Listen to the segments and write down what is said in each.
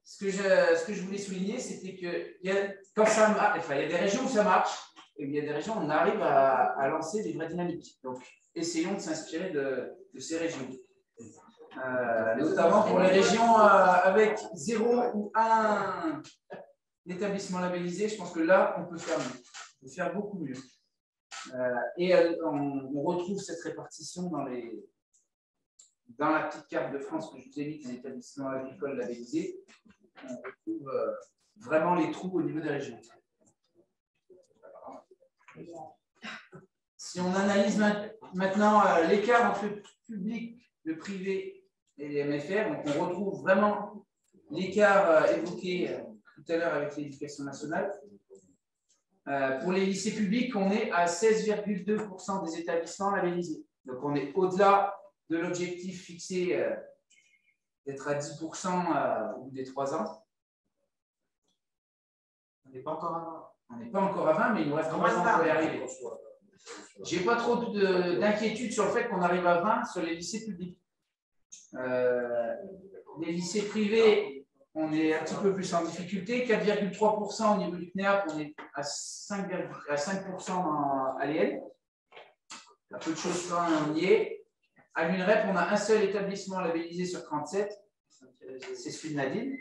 ce que je voulais souligner, c'était que quand ça marche, enfin, il y a des régions où ça marche, et il y a des régions où on arrive à lancer des vraies dynamiques. Donc, essayons de s'inspirer de ces régions. Notamment pour les régions avec 0 ou 1 établissement labellisé, je pense que là, on peut faire mieux. On peut faire beaucoup mieux. Et on retrouve cette répartition dans la petite carte de France que je vous ai mis des établissements agricoles labellisés. On retrouve vraiment les trous au niveau des régions. Si on analyse maintenant l'écart entre le public, le privé et les MFR, donc on retrouve vraiment l'écart évoqué tout à l'heure avec l'éducation nationale. Pour les lycées publics, on est à 16,2% des établissements labellisés. Donc on est au-delà de l'objectif fixé d'être à 10% au bout des 3 ans. On n'est pas encore à 20. On n'est pas encore à 20, mais il nous reste 3 ans pour y arriver. Je n'ai pas trop d'inquiétude sur le fait qu'on arrive à 20 sur les lycées publics. Les lycées privés, on est un petit peu plus en difficulté. 4,3% au niveau du CNEAP, on est à 5% à l'EL. Il y a peu de choses quand on y est. À l'UNREP, on a un seul établissement labellisé sur 37. C'est celui de Nadine,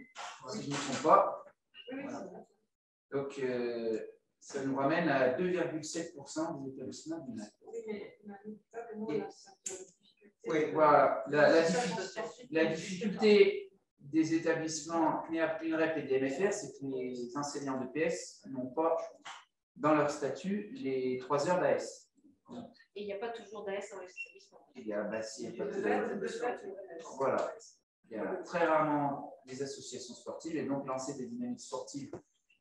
si je ne me trompe pas. Voilà. Donc, ça nous ramène à 2,7% des établissements du NAC. Oui, voilà. La difficulté des établissements CNEAP, UNREP et des MFR, c'est que les enseignants de PS n'ont pas, dans leur statut, les 3 heures d'AS. Et il n'y a pas toujours d'AS dans les établissements. Il y a, il n'y a pas d'AS. Voilà. Il y a très rarement des associations sportives et donc lancer des dynamiques sportives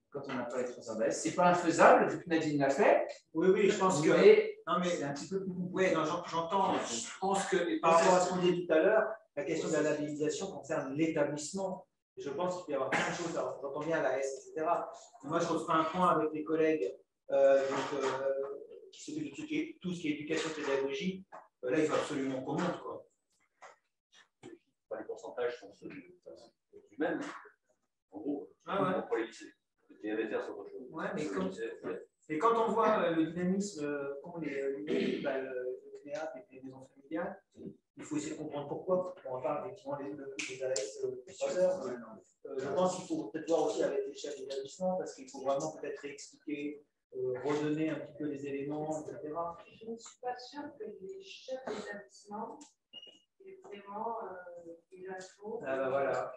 quand on n'a pas les 3 heures d'AS. Ce n'est pas infaisable, vu que Nadine l'a fait. Oui, je pense que. Non, mais c'est un petit peu plus compliqué. Oui, j'entends. Je pense que par rapport à ce qu'on dit tout à l'heure, la question de la labellisation concerne l'établissement. Je pense qu'il peut y avoir plein de choses. J'entends bien la S, etc. Moi, je referai un point avec les collègues qui s'occupent de tout ce qui est éducation pédagogie. Là, il faut absolument qu'on monte, quoi. Les pourcentages sont ceux du même. En gros, pour les lycées. Les MFR, c'est autre chose. Ouais, mais quand on voit le dynamisme qu'ont le CNEAP et les maisons familiales, il faut essayer de comprendre pourquoi. On parle effectivement des AS 3 heures. Je pense qu'il faut peut-être voir aussi avec les chefs d'établissement, parce qu'il faut vraiment peut-être réexpliquer, redonner un petit peu les éléments, etc. Je ne suis pas sûre que les chefs d'établissement aient vraiment des infos. Ah ben voilà.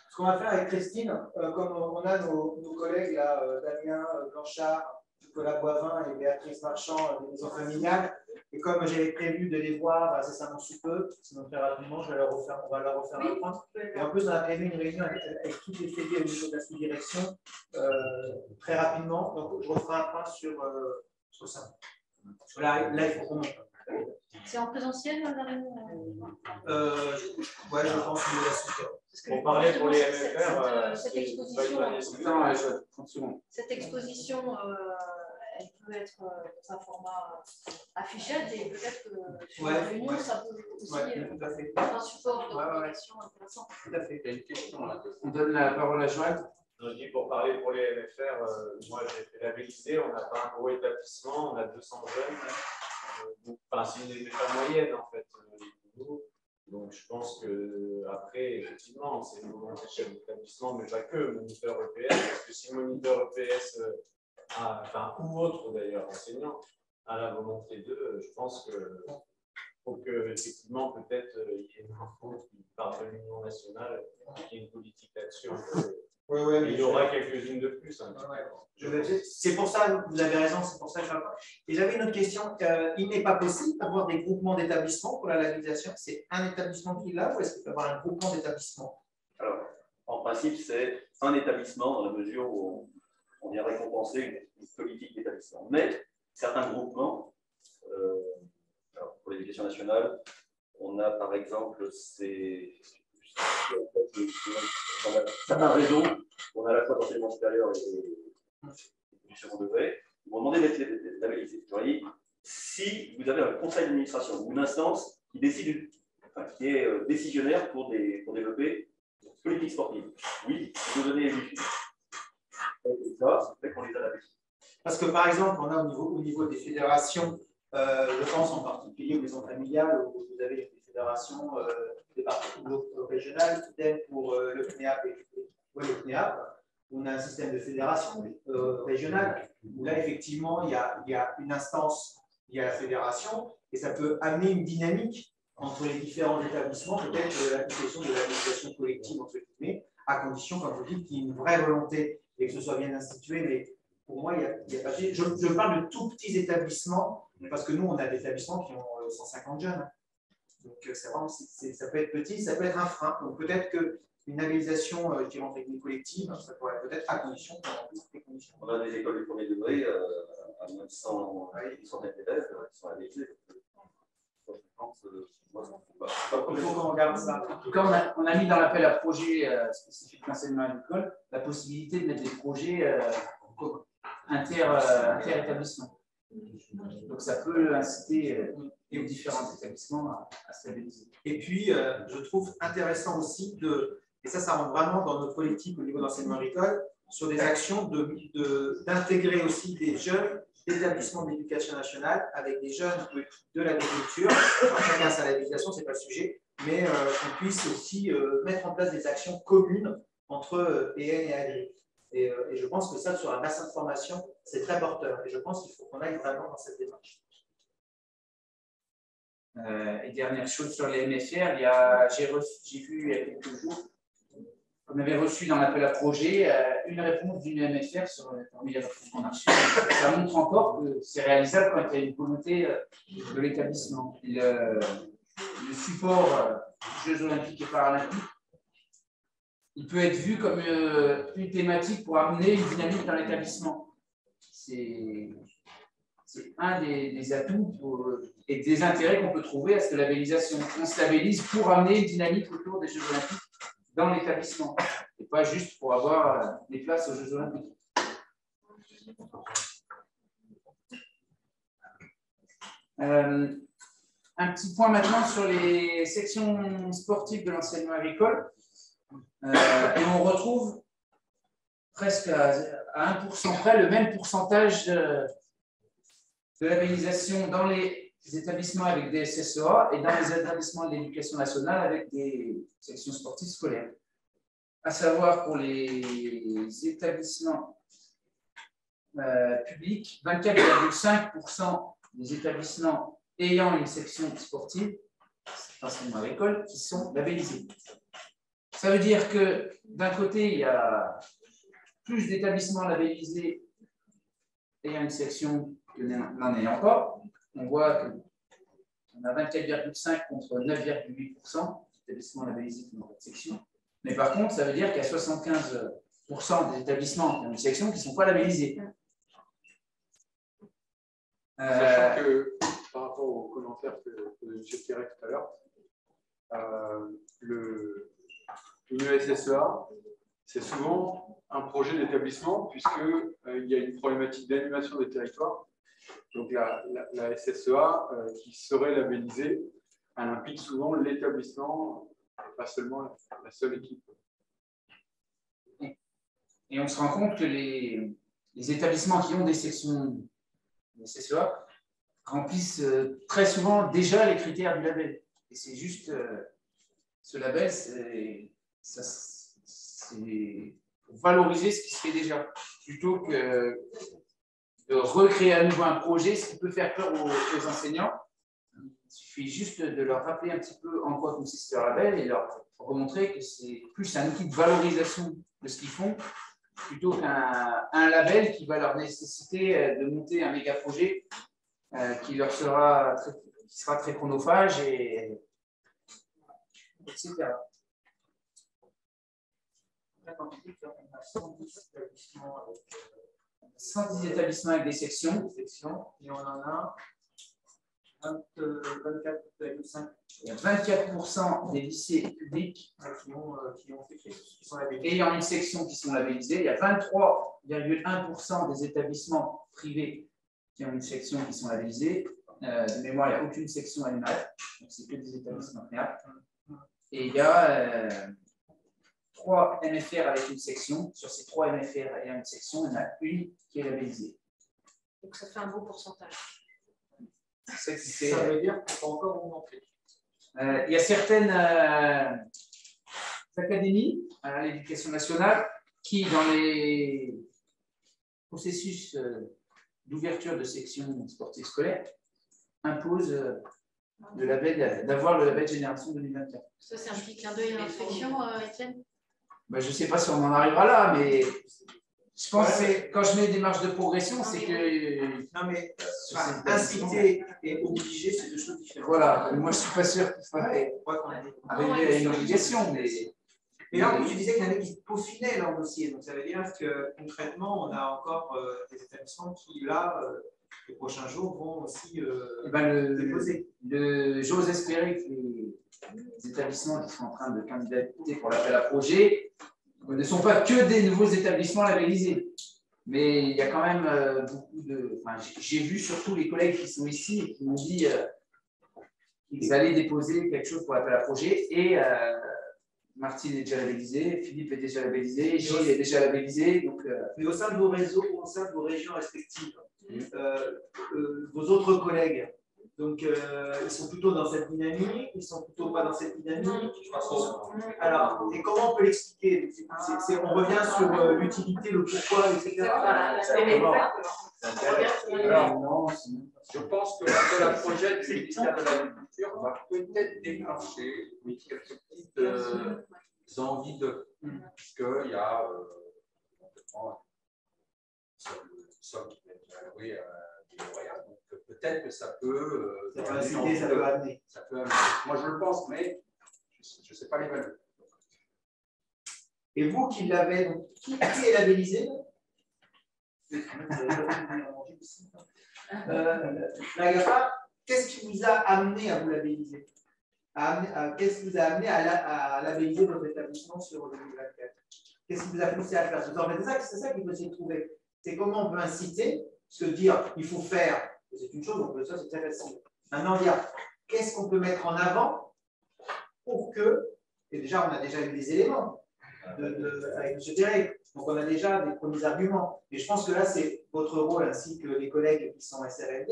Ce qu'on va faire avec Christine, comme on a nos collègues là, Damien Blanchard, Nicolas Boivin et Béatrice Marchand des maisons familiales, et comme j'avais prévu de les voir incessamment sous peu, sinon très rapidement, on va leur refaire un point. Et en plus, on a prévu une réunion avec toutes les fédés au niveau de la sous-direction très rapidement. Donc, je referai un point sur ça. Parce que là, il faut qu'on monte. C'est en présentiel, la réunion? Ouais, je pense que la suite. Pour parler pour les MFR, cette exposition, elle peut être dans un format affichette et peut-être que sur la réunion, ça peut aussi être un support de communication intéressant. Tout à fait. Il y a une question là. On donne la parole à Joanne. Je dis pour parler pour les MFR, moi j'ai fait labelliser, on n'a pas un gros établissement, on a 200 jeunes. Enfin, c'est une état moyenne en fait. Donc je pense que après, effectivement, c'est une volonté de chef d'établissement, mais pas que, moniteur EPS, parce que si le moniteur EPS, ou autre d'ailleurs, enseignant, a la volonté d'eux, je pense que faut qu'effectivement, peut-être, il y ait une info qui part de l'Union nationale, qu'il y ait une politique là-dessus un peu. Ouais, il y aura quelques-unes de plus. Hein, c'est pour ça, vous avez raison, c'est pour ça que je. Et j'avais une autre question. Il n'est pas possible d'avoir des groupements d'établissements pour la labellisation. C'est un établissement qui l'a ou est-ce qu'il peut y avoir un groupement d'établissements? Alors, en principe, c'est un établissement dans la mesure où on vient récompenser une politique d'établissement. Mais certains groupements, alors pour l'éducation nationale, on a par exemple certains réseaux, on a à la fois d'enseignement supérieur et du second degré, ils vont demander d'être labellisés. Vous voyez, si vous avez un conseil d'administration ou une instance qui décide, qui est décisionnaire pour développer politique sportive. Oui, nos données est difficile. Et ça, ça fait qu'on les a labellisées. Parce que par exemple, on a au niveau des fédérations, je pense en particulier aux maisons familiales, où vous avez des fédérations régionales, peut-être pour le CNEAP et le CNEAP, on a un système de fédération régionale, où là, effectivement, il y a une instance, il y a la fédération, et ça peut amener une dynamique entre les différents établissements, peut-être la question de l'administration collective, entre guillemets, à condition, comme vous dites, qu'il y ait une vraie volonté et que ce soit bien institué, mais pour moi, il y a pas. Je parle de tout petits établissements, parce que nous, on a des établissements qui ont 150 jeunes. Donc, c'est vraiment, ça peut être petit, ça peut être un frein. Donc, peut-être qu'une labellisation qui rentre avec une collective, ça pourrait peut-être à condition qu'on remplisse ces conditions. On a des écoles du premier degré à 900 d'élèves qui sont labellisées. Il faut qu'on regarde ça. En tout cas, on a mis dans l'appel à projet spécifique d'enseignement agricole la possibilité de mettre des projets inter-établissements. Donc, ça peut inciter les différents établissements à se labelliser. Et puis, je trouve intéressant aussi et ça rentre vraiment dans notre politique au niveau de l'enseignement agricole, sur des actions d'intégrer aussi des jeunes d'établissements d'éducation nationale avec des jeunes de l'agriculture. Chacun sa labellisation, ce n'est pas le sujet, mais qu'on puisse aussi mettre en place des actions communes entre PN et Agri. Et je pense que ça, sur un bassin de formation, c'est très porteur. Et je pense qu'il faut qu'on aille vraiment dans cette démarche. Et dernière chose sur les MFR, j'ai vu il y a quelques jours, on avait reçu dans l'appel à projet une réponse d'une MFR parmi les réponses qu'on a reçues. Ça montre encore que c'est réalisable quand il y a une volonté de l'établissement. Le support Jeux Olympiques et Paralympiques, il peut être vu comme une thématique pour amener une dynamique dans l'établissement. C'est un des atouts et des intérêts qu'on peut trouver à cette labellisation. On se labellise pour amener une dynamique autour des Jeux Olympiques dans l'établissement, et pas juste pour avoir des places aux Jeux Olympiques. Un petit point maintenant sur les sections sportives de l'enseignement agricole. Et on retrouve presque à 1% près le même pourcentage de labellisation dans les établissements avec des SSEA et dans les établissements de l'éducation nationale avec des sections sportives scolaires. À savoir pour les établissements publics, 24,5% des établissements ayant une section sportive, d'enseignement agricole, qui sont labellisés. Ça veut dire que d'un côté, il y a plus d'établissements labellisés ayant une section que n'en ayant pas. On voit qu'on a 24,5 contre 9,8% d'établissements labellisés qui n'ont pas de section. Mais par contre, ça veut dire qu'il y a 75% des établissements qui ont une section qui ne sont pas labellisés. Sachant que, par rapport au commentaire que M. Thierry tout à l'heure, une SSEA, c'est souvent un projet d'établissement, puisqu'il y a une problématique d'animation des territoires. Donc la SSEA qui serait labellisée, elle implique souvent l'établissement, pas seulement la seule équipe. Et on se rend compte que les établissements qui ont des sections de SSEA remplissent très souvent déjà les critères du label. Et c'est juste ce label, c'est pour valoriser ce qui se fait déjà, plutôt que de recréer à nouveau un projet, ce qui peut faire peur aux enseignants. Il suffit juste de leur rappeler un petit peu en quoi consiste le label et leur remontrer que c'est plus un outil de valorisation de ce qu'ils font, plutôt qu'un label qui va leur nécessiter de monter un méga projet qui sera très chronophage, etc. 110 établissements avec des sections, et on en a 24,5. Il y a 24% des lycées publics qui sont labellisés. Ayant une section qui sont labellisés. Il y a 23,1% des établissements privés qui ont une section qui sont labellisés. De mémoire, il n'y a aucune section animale, donc c'est que des établissements CNEAP. Et il y a 3 MFR avec une section. Sur ces 3 MFR et une section, il y en a une qui est labellisée. Donc ça fait un beau pourcentage. Ça veut dire qu'il faut encore augmenter. Il y a certaines académies à l'éducation nationale qui, dans les processus d'ouverture de sections sportives scolaires, imposent d'avoir le label Génération 2024. Ça, c'est un petit clin d'œil à l'inspection, Étienne? Je ne sais pas si on en arrivera là, mais je pense que quand je mets des marges de progression, c'est que. Non, mais inciter et obliger, c'est deux choses différentes. Voilà, moi je ne suis pas sûr qu'il faille arriver à une obligation, mais. Et là, en plus, tu disais qu'il y en avait qui peaufinaient leur dossier. Donc, ça veut dire que concrètement, on a encore des établissements qui, là, les prochains jours, vont aussi déposer. J'ose espérer que les établissements qui sont en train de candidater pour l'appel à projet ne sont pas que des nouveaux établissements labellisés. Mais il y a quand même beaucoup de. Enfin, j'ai vu surtout les collègues qui sont ici et qui m'ont dit qu'ils allaient déposer quelque chose pour l'appel à projet. Et Martine est déjà labellisée, Philippe est déjà labellisé, Gilles est déjà labellisé. Donc, mais au sein de vos réseaux, au sein de vos régions respectives, vos autres collègues, donc ils sont plutôt dans cette dynamique, ils sont plutôt pas dans cette dynamique. Alors, et comment on peut l'expliquer? On revient sur l'utilité, le pourquoi, etc. Alors, je pense que l'appel à projet du ministère de l'Agriculture va peut-être déclencher quelques petites envies de. Puisqu'il y a somme qui va être allouée à des lauréats. Donc peut-être que ça peut. Ça peut inciter, ça peut amener. Moi je le pense, mais je ne sais pas l'évaluer. Et vous qui l'avez, donc, qui est labellisé? L'AGAPA, qu'est-ce qui vous a amené à vous labelliser? Qu'est-ce qui vous a amené à labelliser votre établissement sur 2024? Qu'est-ce qui vous a poussé à faire? C'est ça qu'il faut essayer de trouver. C'est comment on peut inciter, se dire il faut faire, c'est une chose, on peut ça, c'est très facile. Maintenant, dire qu'est-ce qu'on peut mettre en avant pour que, et déjà, on a déjà eu des éléments avec M. Terré, donc on a déjà des premiers arguments. Mais je pense que là, c'est votre rôle, ainsi que les collègues qui sont SRLD,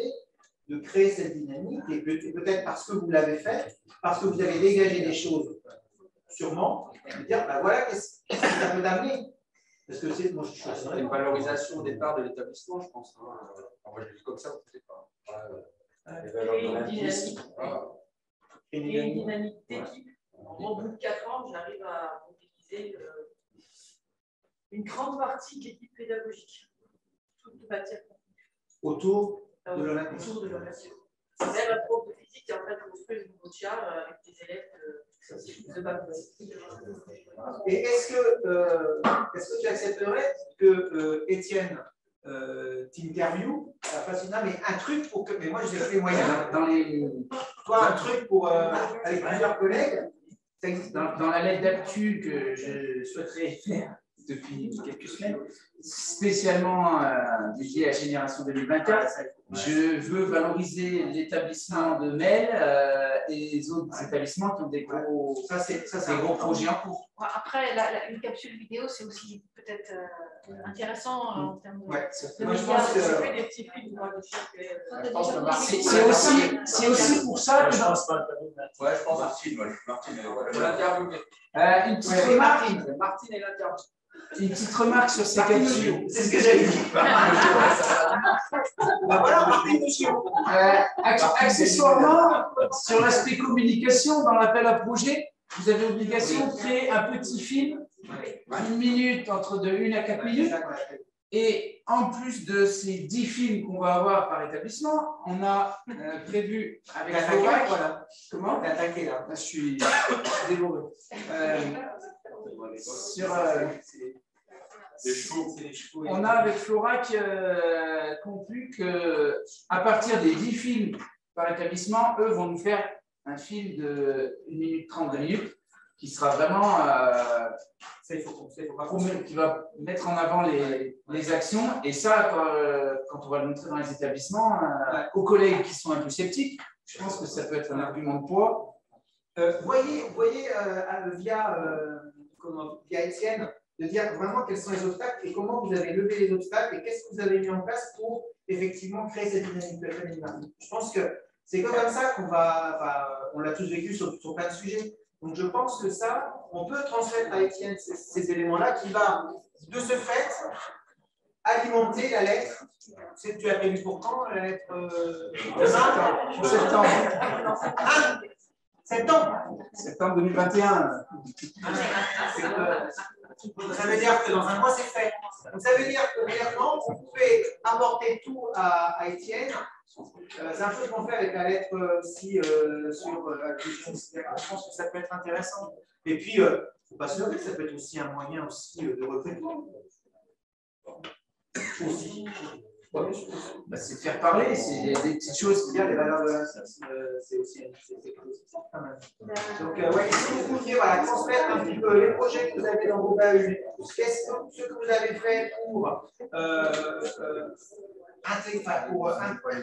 de créer cette dynamique, et peut-être parce que vous l'avez fait, parce que vous avez dégagé des choses, sûrement, de dire, ben voilà, qu'est-ce que ça peut amener? Parce que c'est, moi, je suis une valorisation au départ de l'établissement, je pense. Moi, je le dis comme ça, vous ne savez pas. Et une dynamique d'équipe. Au bout de 4 ans, j'arrive à mobiliser une grande partie de l'équipe pédagogique. Toute matière. Autour de l'Olympique. Autour de l'Olympique. C'est la prof de physique qui est en train de construire une nouveau char avec des élèves de bac. Et est-ce que tu accepterais que Étienne t'interview, mais un truc pour que. Mais moi, je n'ai pas les moyens. Toi, un truc pour avec plusieurs collègues. Dans la lettre d'actu que je souhaiterais faire depuis quelques semaines, spécialement dédiée à Génération 2024, je veux valoriser l'établissement de Mel et les autres établissements qui ont des gros, des gros projets en cours. Après, une capsule vidéo, c'est aussi peut-être intéressant en termes de. Ouais, Moi, je pense que c'est des petits films. C'est aussi pour ça que je pense pas. Ouais, je pense Martine. une petite remarque. Martine est l'interview. Une petite remarque sur ces capsules. C'est ce que j'avais dit. Voilà, accessoirement, sur l'aspect communication, dans l'appel à projet, vous avez obligation de créer un petit film, 1 minute, entre de 1 à 4 minutes. Et en plus de ces 10 films qu'on va avoir par établissement, on a prévu avec Florac. Voilà. Comment? T'es attaqué là. Je suis dévoré. On a avec Florac conclu qu'à partir des 10 films par établissement, eux vont nous faire un film de 1 minute 30 minutes qui sera vraiment qui va mettre en avant les actions. Et ça, quand on va le montrer dans les établissements, aux collègues qui sont un peu sceptiques, je pense que ça peut être un argument de poids. Voyez via via Étienne, de dire vraiment quels sont les obstacles et comment vous avez levé les obstacles et qu'est-ce que vous avez mis en place pour effectivement créer cette dynamique de féminin. Je pense que c'est comme ça qu'on on l'a tous vécu sur plein de sujets. Donc je pense que ça, on peut transmettre à Étienne ces éléments-là qui va, de ce fait, alimenter la lettre. Tu as prévu pour quand la lettre Septembre 2021. Ça veut dire que dans un mois, c'est fait. Donc, ça veut dire que réellement, vous pouvez apporter tout à Étienne. C'est un peu ce qu'on fait avec la lettre aussi sur la question, etc. Je pense que ça peut être intéressant. Et puis, il ne faut pas se leurrer, ça peut être aussi un moyen aussi de recrutement. Aussi. Bah, c'est de faire parler, c'est des petites choses. Bien, les valeurs de c'est aussi quand même. Donc, ouais, si vous pouviez transmettre un petit peu les projets que vous avez dans vos BAU, ce que vous avez fait pour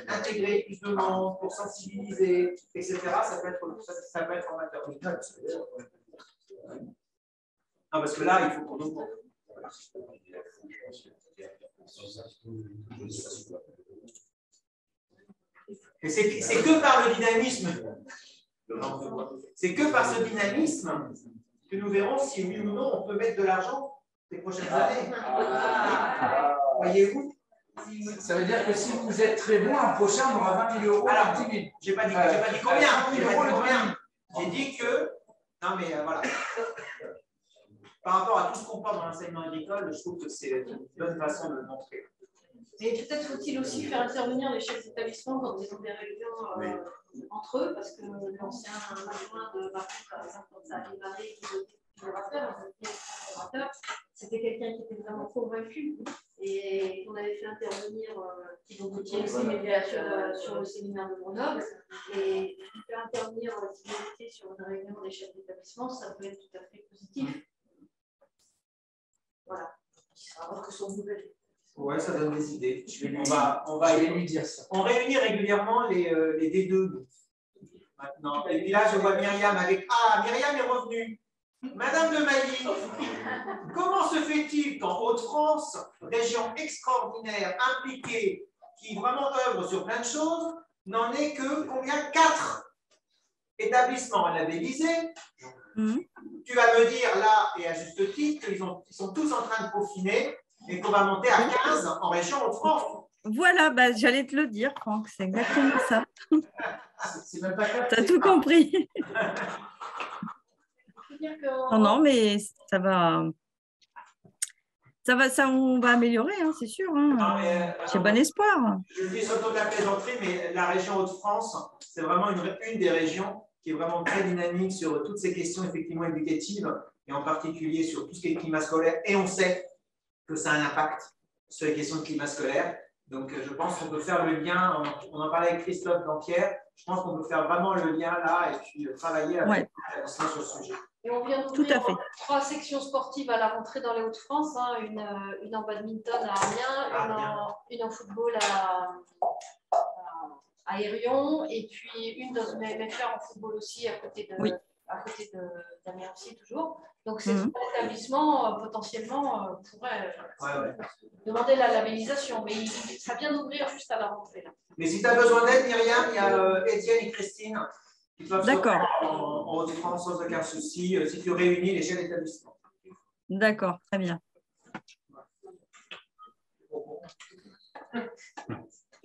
intégrer plus de monde, pour sensibiliser, etc., ça peut être formateur. Non, parce que là, il faut qu'on nous montre. Et c'est que par le dynamisme. C'est que par ce dynamisme que nous verrons si oui ou non on peut mettre de l'argent les prochaines années. Voyez-vous? Ça veut dire que si vous êtes très bon, l'an prochain, on aura 20 000 €. Alors, j'ai pas dit combien. J'ai dit que. Non, mais voilà. Par rapport à tout ce qu'on parle dans l'enseignement agricole, je trouve que c'est une bonne façon de le montrer. Et peut-être faut-il aussi faire intervenir les chefs d'établissement quand ils ont des réunions entre eux, parce que l'ancien adjoint de Marc, par exemple, quand ça arrive à c'était quelqu'un qui était vraiment convaincu et qu'on avait fait intervenir, qui donc aussi sur le séminaire de Grenoble, et faire intervenir sur une réunion des chefs d'établissement, ça peut être tout à fait positif. Voilà. Alors que son nouvel. Ouais, ça donne des idées. On va aller lui dire ça. On réunit régulièrement les D2 maintenant. Et puis là, je vois Myriam avec. Ah, Myriam est revenue. Madame de Mailly, comment se fait-il qu'en Hauts-de-France, région extraordinaire, impliquée, qui vraiment œuvre sur plein de choses, n'en est que combien? 4 établissements labellisés. Tu vas me dire là, et à juste titre, qu'ils sont tous en train de peaufiner et qu'on va monter à 15 en région Hauts-de-France. Voilà, bah, j'allais te le dire, Franck, c'est exactement ça. C'est même pas clair. Tu as tout compris. Non, mais ça va, on va améliorer, hein, c'est sûr. Hein. J'ai bon espoir. Je dis surtout de la plaisanterie, mais la région Hauts-de-France, c'est vraiment une des régions qui est vraiment très dynamique sur toutes ces questions effectivement éducatives, et en particulier sur tout ce qui est climat scolaire. Et on sait que ça a un impact sur les questions de climat scolaire. Donc, je pense qu'on peut faire le lien. On en parlait avec Christophe Dampierre. Je pense qu'on peut faire vraiment le lien là et puis travailler avec sur le sujet. Et on vient d'ouvrir 3 sections sportives à la rentrée dans les Hauts-de-France, hein, une en badminton à Amiens, une en football à Hérion, et puis une dans une MFR en football aussi à côté d'Amiens aussi toujours. Donc ces 3 établissements potentiellement pourraient demander la labellisation, mais ça vient d'ouvrir juste à la rentrée. Là. Mais si tu as besoin d'aide, Myriam, il y a Étienne et Christine. D'accord. En Haute-France sans aucun souci, si tu réunis les chefs d'établissement. D'accord, très bien.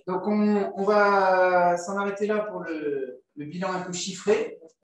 Donc, on va s'en arrêter là pour le bilan un peu chiffré.